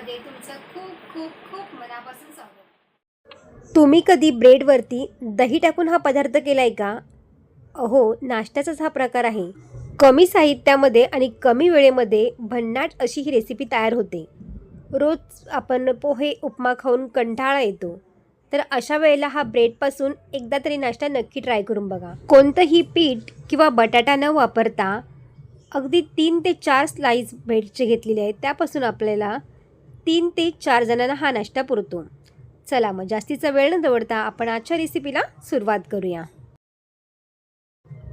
चॅनलमध्ये तुमचं खूप खूप खूप मनापासून स्वागत। तुम्ही कधी ब्रेडवरती दही टाकून हा पदार्थ केलाय का? अहो, नाश्त्याचाच हा प्रकार आहे। कमी साहित्यामध्ये आणि कमी वेळेमध्ये भन्नाट अशी ही रेसिपी तयार होते। रोज आपण पोहे, उपमा खाऊन कंटाळा येतो, तर अशा वेळेला हा ब्रेडपासून एकदा तरी नाश्ता नक्की ट्राय करून बघा। कोणतंही पीठ किंवा बटाटा न वापरता अगदी 3 ते 4 स्लाइस ब्रेडचे घेतलेले आहेत, त्यापासून आपल्याला 3 ते 4 जणांना हा नाश्ता पुरतो। चला मग जास्तीचा वेळ न दवडता आपण आजच्या रेसिपीला सुरुवात करूया।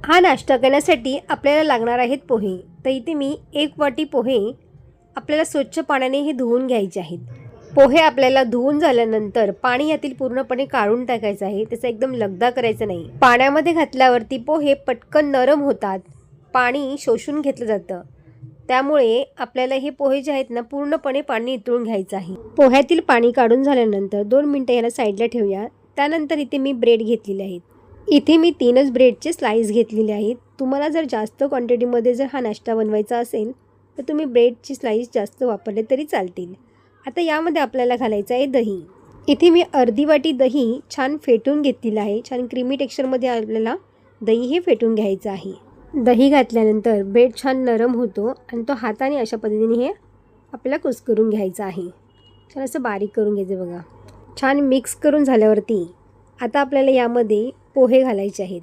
हा नाश्ता करण्यासाठी आपल्याला लागणार आहेत पोहे। तर इथे मी 1 वाटी पोहे आपल्याला स्वच्छ पाण्याने हे धुवून घ्यायचे आहेत। पोहे आपल्याला धुवून झाल्यानंतर पाणी यातील पूर्णपणे काढून टाकायचं आहे, त्याचा एकदम लगदा करायचा नाही। पाण्यामध्ये घातल्यावरती पोहे पटकन नरम होतात, पाणी शोषून घेतलं जातं, त्यामुळे आपल्याला हे पोहे जे आहेत ना पूर्णपणे पाणी नितळून घ्यायचं आहे। पोह्यातील पाणी काढून झाल्यानंतर 2 मिनिटं याला साईडला ठेवूया। त्यानंतर इथे मी ब्रेड घेतलेले आहेत। इथे मी 3च ब्रेडचे स्लाइस घेतलेले आहेत। तुम्हाला जर जास्त क्वांटिटीमध्ये जर हा नाश्ता बनवायचा असेल तर तुम्ही ब्रेडची स्लाइस जास्त वापरले तरी चालतील। आता यामध्ये आपल्याला घालायचं आहे दही। इथे मी अर्धी वाटी दही छान फेटून घेतलेलं आहे। छान क्रीमी टेक्स्चरमध्ये आपल्याला दही हे फेटून घ्यायचं आहे। दही घातल्यानंतर ब्रेड छान नरम होतो आणि तो हाताने अशा पद्धतीने हे आपल्याला कुस्करून घ्यायचं आहे। छान असं बारीक करून घ्यायचं बघा। छान मिक्स करून झाल्यावरती आता आपल्याला यामध्ये पोहे घालायचे आहेत।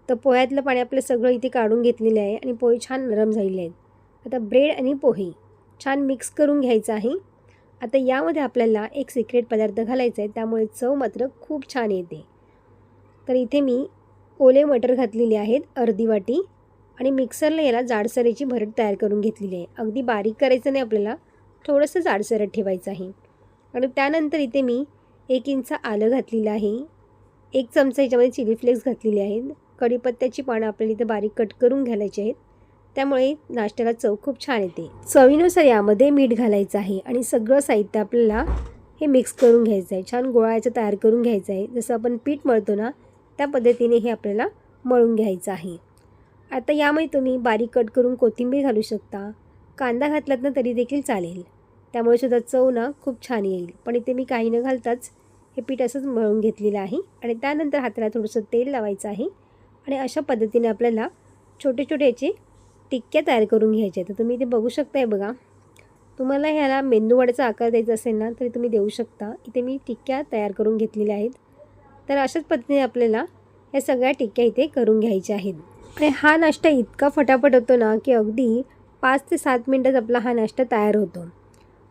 तर पोह्यातलं पाणी आपलं सगळं इथे काढून घेतलेलं आहे आणि पोहे छान नरम झालेले आहेत। आता ब्रेड आणि पोहे छान मिक्स करून घ्यायचं आहे। आता यामध्ये आपल्याला एक सिक्रेट पदार्थ घालायचा आहे, त्यामुळे चव मात्र खूप छान येते। तर इथे मी ओले मटर घातलेले आहेत अर्धी वाटी आणि मिक्सरला याला जाडसरीची भरड तयार करून घेतलेली आहे। अगदी बारीक करायचं नाही, आपल्याला थोडंसं जाडसरट ठेवायचं आहे। आणि त्यानंतर इथे मी 1 इंच आलं घातलेलं आहे, 1 चमचा याच्यामध्ये चिली फ्लेक्स घातलेले आहेत, कढीपत्त्याची पानं आपल्याला इथे बारीक कट करून घालायची आहेत, त्यामुळे नाश्त्याला चव खूप छान येते। चवीनुसार यामध्ये मीठ घालायचं आहे आणि सगळं साहित्य आपल्याला हे मिक्स करून घ्यायचं आहे। छान गोळाचं तयार करून घ्यायचं आहे। जसं आपण पीठ मळतो ना त्या पद्धतीने हे आपल्याला मळून घ्यायचं आहे। आता यामध्ये तुम्ही बारीक कट करून कोथिंबीर घालू शकता, कांदा घातलात ना तरी देखील चालेल, त्यामुळे सुद्धा चव ना खूप छान येईल। पण इथे मी काही न घालताच हे पीठ असंच मळून घेतलेलं आहे आणि त्यानंतर हाताला थोडंसं तेल लावायचं आहे आणि अशा पद्धतीने आपल्याला छोटे छोटे याचे टिक्क्या तयार करून घ्यायच्या आहेत। तर तुम्ही इथे बघू शकताय बघा, तुम्हाला ह्याला मेंदूवड्याचा आकार द्यायचा असेल ना तरी तुम्ही देऊ शकता। इथे मी टिक्क्या तयार करून घेतलेल्या आहेत। तर अशाच पद्धतीने आपल्याला या सगळ्या टिक्क्या इथे करून घ्यायच्या आहेत। आणि हा नाश्ता इतका फटाफट होतो ना की अगदी 5 ते 7 मिनिटात आपला हा नाश्ता तयार होतो।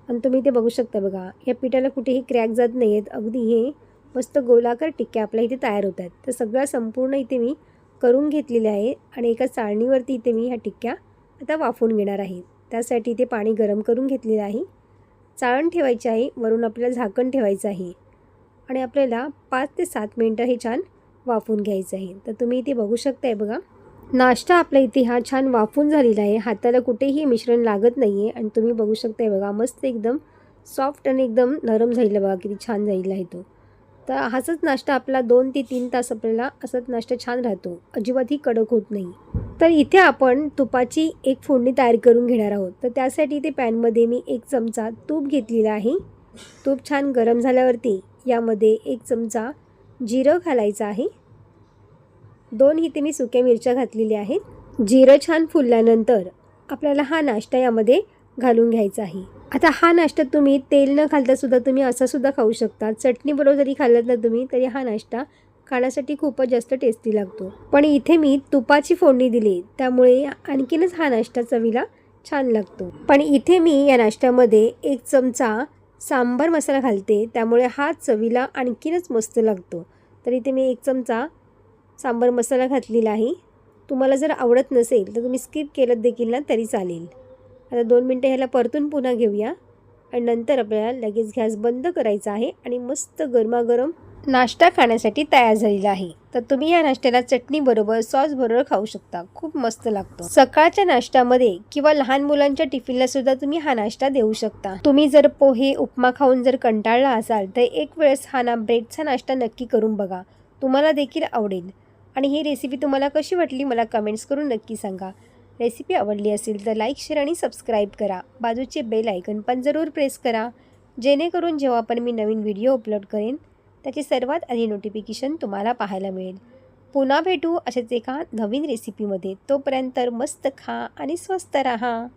आणि तुम्ही इथे बघू शकता बघा, या पिठाला कुठेही क्रॅक जात नाही आहेत, अगदी हे मस्त गोलाकार टिक्क्या आपल्या इथे तयार होत आहेत। तर सगळं संपूर्ण इथे मी करून घेतलेले आहे आणि एका चाळणीवरती इथे मी ह्या टिक्क्या आता वाफवून घेणार आहे। त्यासाठी इथे पाणी गरम करून घेतलेलं आहे, चाळण ठेवायची आहे, वरून आपल्याला झाकण ठेवायचं आहे आणि आपल्याला 5 ते 7 मिनिटं हे छान वाफवून घ्यायचं आहे। तर तुम्ही इथे बघू शकताय बघा, नाश्ता आपला इथे हा छान वाफून झालेला आहे, हाताला कुठेही मिश्रण लागत नाही आहे आणि तुम्ही बघू शकताय बघा मस्त एकदम सॉफ्ट आणि एकदम नरम झालेला बघा, किती छान झालेला आहे तो। तर हाच नाश्ता आपला 2 ते 3 तास आपल्याला असाच नाश्ता छान राहतो, अजिबातही कडक होत नाही। तर इथे आपण तुपाची एक फोडणी तयार करून घेणार आहोत। तर त्यासाठी इथे पॅनमध्ये मी 1 चमचा तूप घेतलेला आहे। तूप छान गरम झाल्यावरती यामध्ये 1 चमचा जिरं घालायचं आहे, 2 इथे मी सुक्या मिरच्या घातलेल्या आहेत। जिरं छान फुलल्यानंतर आपल्याला हा नाश्ता यामध्ये घालून घ्यायचा आहे। आता हा नाश्ता तुम्ही तेल न घालता सुद्धा तुम्ही असा सुद्धा खाऊ शकता, चटणीबरोबर जरी खाल्लात ना तुम्ही तरी हा नाश्ता खाण्यासाठी खूपच जास्त टेस्टी लागतो। पण इथे मी तुपाची फोडणी दिली, त्यामुळे आणखीनच हा नाश्ता चवीला छान लागतो। पण इथे मी या नाश्त्यामध्ये 1 चमचा सांबार मसाला घालते, त्यामुळे हा चवीला आणखीनच मस्त लागतो। तर इथे मी 1 चमचा सांबार मसाला घातलेला आहे। तुम्हाला जर आवडत नसेल तर तुम्ही स्किप केलं देखील ना तरी चालेल। आता 2 मिनिटं ह्याला परतून पुन्हा घेऊया आणि नंतर आपल्याला लगेच गॅस बंद करायचा आहे आणि मस्त गरमागरम नाश्ता खाण्यासाठी तयार झालेला आहे। तर तुम्ही या नाश्त्याला चटणीबरोबर सॉसबरोबर खाऊ शकता, खूप मस्त लागतो। सकाळच्या नाश्त्यामध्ये किंवा लहान मुलांच्या टिफिनला सुद्धा तुम्ही हा नाश्ता देऊ शकता। तुम्ही जर पोहे उपमा खाऊन जर कंटाळला असाल तर एक वेळेस हा ब्रेडचा नाश्ता नक्की करून बघा, तुम्हाला देखील आवडेल। आणि ही रेसिपी तुम्हाला कशी वाटली मला कमेंट्स करून नक्की सांगा। रेसिपी आवडली असेल तर लाईक शेअर आणि सबस्क्राईब करा, बाजूचे बेल आयकन पण जरूर प्रेस करा, जेणेकरून जेव्हा पण मी नवीन व्हिडिओ अपलोड करेन त्याची सर्वात आधी नोटिफिकेशन तुम्हाला पाहायला मिळेल. पुन्हा भेटू अशाच एका नवीन रेसिपीमध्ये. तोपर्यंत मस्त खा आणि स्वस्त राहा.